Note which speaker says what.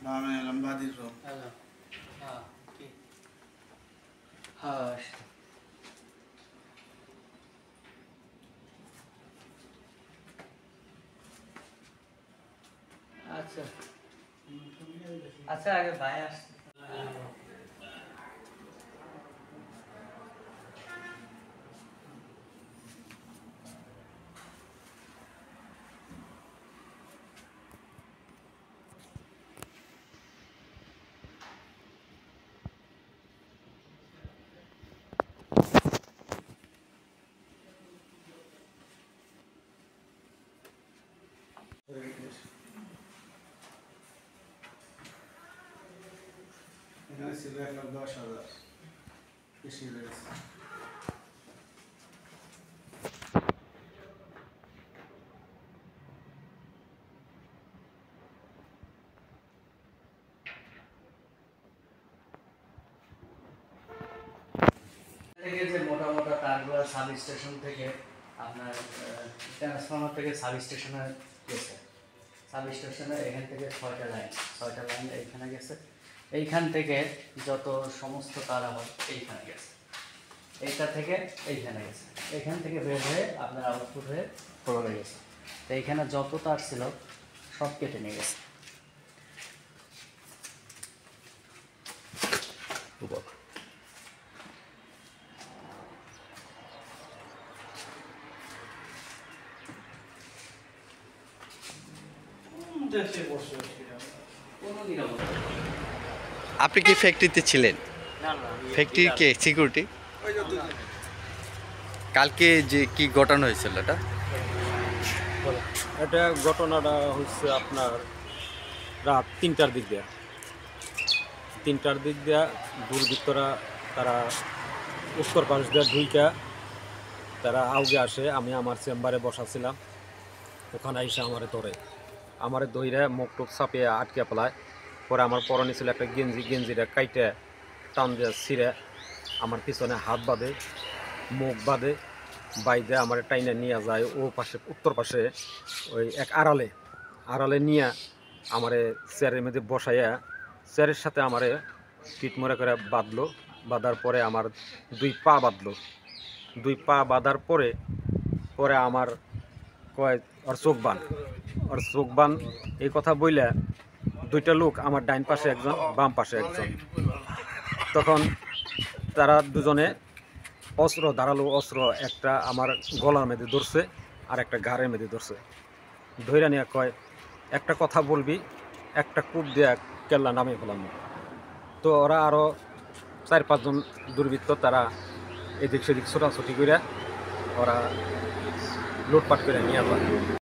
Speaker 1: Vamos a lambar di roba.
Speaker 2: Allora, ok. işte. আচ্ছা আচ্ছা আগে ভাই আসছে
Speaker 1: এখানে ছিল 1,10,000 বেশি হয়ে গেছে।
Speaker 2: থেকে যে মোটা মোটা তারগুলো সাব স্টেশন থেকে আপনার ট্রান্সফরমার থেকে সাব স্টেশনে গেছে, সাব স্টেশনে এখান থেকে 6টা লাইন এইখানে গেছে। এইখান থেকে যত সমস্ত তার আবার এইখানে গেছে, এইটা থেকে এইখানে গেছে, এইখান থেকে বের হয়ে আপনার আউটপুট হয়ে ফ্লোরে গেছে। তো এইখানে যত তার ছিল সব কেটে নিয়ে গেছে।
Speaker 3: আপনি কি ফ্যাক্টরিতে ছিলেন?
Speaker 2: না না,
Speaker 3: ফ্যাক্টরি কে সিকিউরিটি? কালকে যে কি ঘটনা হয়েছিল এটা?
Speaker 4: এটা ঘটনাটা হচ্ছে আপনার রাত 3টার দিক দিয়া দুর্বৃত্তরা তারা উত্তর পাশ দিয়ে ঢুইকা তারা আউগে আসে। আমি আমার চেম্বারে বসাছিলাম, ওখানে এসে আমারে দইরা মুখ টুক চাপিয়ে আটকে ফেলায়। পরে আমার পরনে ছিল একটা গেঞ্জিটা কাইটে টান দিয়ে ছিঁড়ে আমার পিছনে হাত বাঁধে, মুখ বাঁধে, বাইদে আমার টাইনে নিয়ে যায় ও পাশে উত্তর পাশে ওই এক আড়ালে নিয়ে আমারে চেয়ারের মধ্যে বসাইয়া চেয়ারের সাথে আমারে পিঠমরে করে বাঁধার পরে আমার 2 পা বাঁধলো। 2 পা বাঁধার পরে আমার কয় ওর চোখ বান এই কথা বইলে 2টা লোক আমার ডাইন পাশে একজন, বাম পাশে একজন। তখন তারা দুজনে ধারালো অস্ত্র একটা আমার গলার মধ্যে ধরছে আর একটা ঘাড়ের মধ্যে ধরছে। ধইরা নিয়ে কয় একটা কথা বলবি, একটা কূপ দিয়ে কেল্লা নামিয়ে ফেলাম। তো ওরা আরও 4-5 জন দুর্বৃত্ত তারা এদিক সেদিক ছোটাছুটি করে ওরা লুটপাট করে নিয়ে যায়।